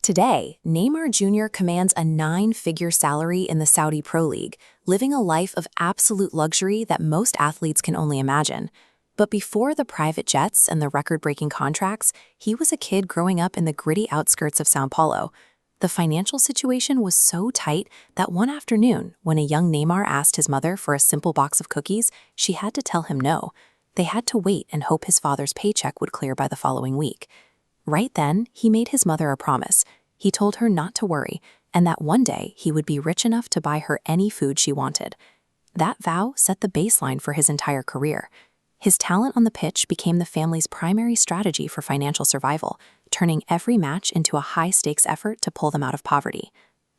Today, Neymar Jr. commands a nine-figure salary in the Saudi Pro League, living a life of absolute luxury that most athletes can only imagine. But before the private jets and the record-breaking contracts, he was a kid growing up in the gritty outskirts of São Paulo. The financial situation was so tight that one afternoon, when a young Neymar asked his mother for a simple box of cookies, she had to tell him no. They had to wait and hope his father's paycheck would clear by the following week. Right then, he made his mother a promise. He told her not to worry, and that one day he would be rich enough to buy her any food she wanted. That vow set the baseline for his entire career. His talent on the pitch became the family's primary strategy for financial survival, turning every match into a high-stakes effort to pull them out of poverty.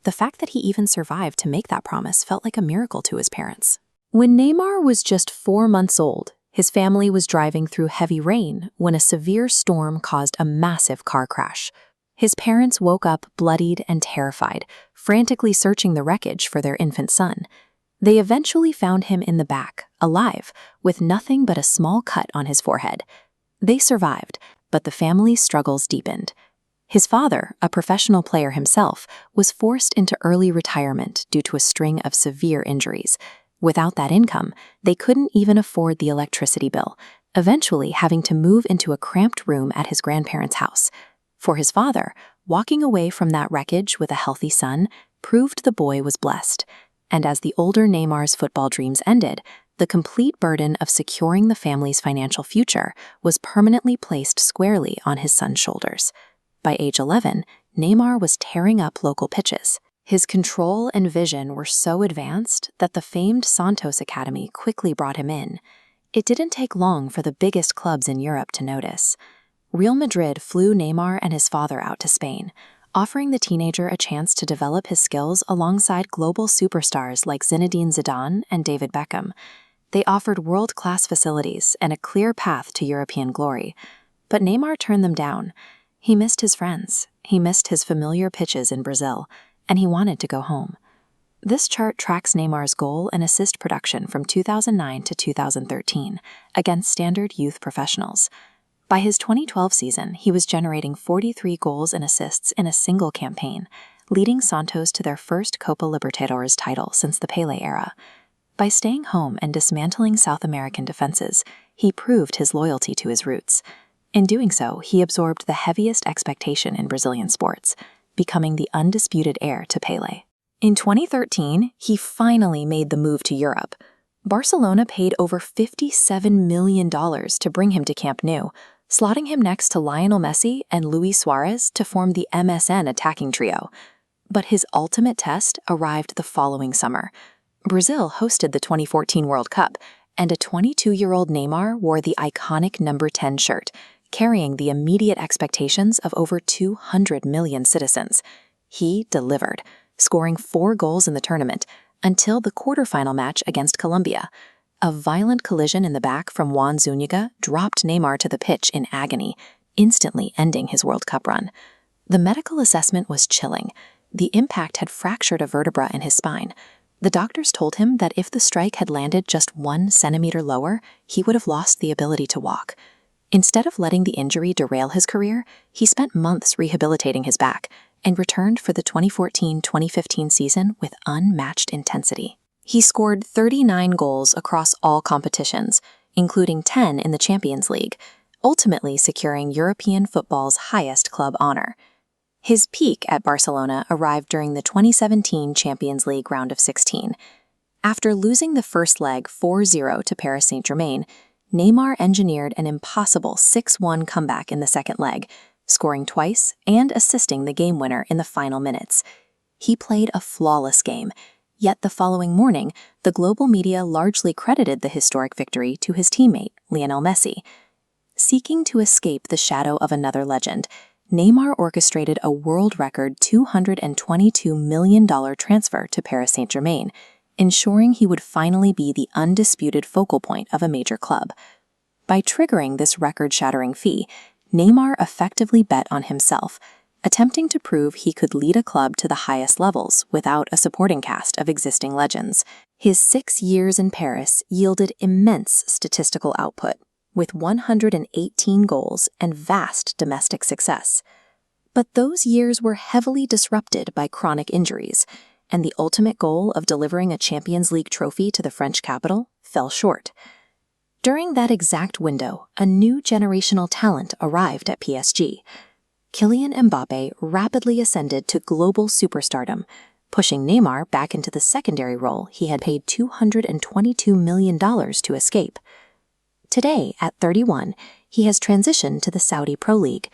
The fact that he even survived to make that promise felt like a miracle to his parents. When Neymar was just 4 months old, his family was driving through heavy rain when a severe storm caused a massive car crash. His parents woke up bloodied and terrified, frantically searching the wreckage for their infant son. They eventually found him in the back, alive, with nothing but a small cut on his forehead. They survived, but the family's struggles deepened. His father, a professional player himself, was forced into early retirement due to a string of severe injuries. Without that income, they couldn't even afford the electricity bill, eventually having to move into a cramped room at his grandparents' house. For his father, walking away from that wreckage with a healthy son proved the boy was blessed. And as the older Neymar's football dreams ended, the complete burden of securing the family's financial future was permanently placed squarely on his son's shoulders. By age 11, Neymar was tearing up local pitches. His control and vision were so advanced that the famed Santos Academy quickly brought him in. It didn't take long for the biggest clubs in Europe to notice. Real Madrid flew Neymar and his father out to Spain, offering the teenager a chance to develop his skills alongside global superstars like Zinedine Zidane and David Beckham. They offered world-class facilities and a clear path to European glory. But Neymar turned them down. He missed his friends, he missed his familiar pitches in Brazil, and he wanted to go home. This chart tracks Neymar's goal and assist production from 2009 to 2013 against standard youth professionals. By his 2012 season, he was generating 43 goals and assists in a single campaign, leading Santos to their first Copa Libertadores title since the Pelé era. By staying home and dismantling South American defenses, he proved his loyalty to his roots. In doing so, he absorbed the heaviest expectation in Brazilian sports, becoming the undisputed heir to Pelé. In 2013, he finally made the move to Europe. Barcelona paid over $57 million to bring him to Camp Nou, slotting him next to Lionel Messi and Luis Suarez to form the MSN attacking trio. But his ultimate test arrived the following summer. Brazil hosted the 2014 World Cup, and a 22-year-old Neymar wore the iconic number 10 shirt, carrying the immediate expectations of over 200 million citizens. He delivered, scoring 4 goals in the tournament until the quarterfinal match against Colombia. A violent collision in the back from Juan Zúñiga dropped Neymar to the pitch in agony, instantly ending his World Cup run. The medical assessment was chilling. The impact had fractured a vertebra in his spine. The doctors told him that if the strike had landed just 1 centimeter lower, he would have lost the ability to walk. Instead of letting the injury derail his career, he spent months rehabilitating his back and returned for the 2014-2015 season with unmatched intensity. He scored 39 goals across all competitions, including 10 in the Champions League, ultimately securing European football's highest club honor. His peak at Barcelona arrived during the 2017 Champions League round of 16. After losing the first leg 4-0 to Paris Saint-Germain, Neymar engineered an impossible 6-1 comeback in the second leg, scoring twice and assisting the game winner in the final minutes. He played a flawless game, yet the following morning, the global media largely credited the historic victory to his teammate, Lionel Messi. Seeking to escape the shadow of another legend, Neymar orchestrated a world record $222 million transfer to Paris Saint-Germain, ensuring he would finally be the undisputed focal point of a major club. By triggering this record-shattering fee, Neymar effectively bet on himself, attempting to prove he could lead a club to the highest levels without a supporting cast of existing legends. His 6 years in Paris yielded immense statistical output, with 118 goals and vast domestic success. But those years were heavily disrupted by chronic injuries, and the ultimate goal of delivering a Champions League trophy to the French capital fell short. During that exact window, a new generational talent arrived at PSG. Kylian Mbappé rapidly ascended to global superstardom, pushing Neymar back into the secondary role he had paid $222 million to escape. Today, at 31, he has transitioned to the Saudi Pro League.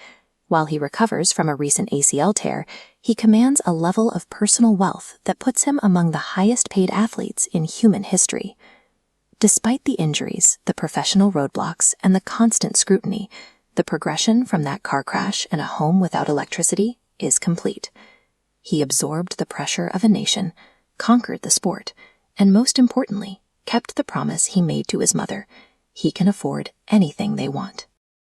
While he recovers from a recent ACL tear, he commands a level of personal wealth that puts him among the highest-paid athletes in human history. Despite the injuries, the professional roadblocks, and the constant scrutiny, the progression from that car crash and a home without electricity is complete. He absorbed the pressure of a nation, conquered the sport, and most importantly, kept the promise he made to his mother: he can afford anything they want.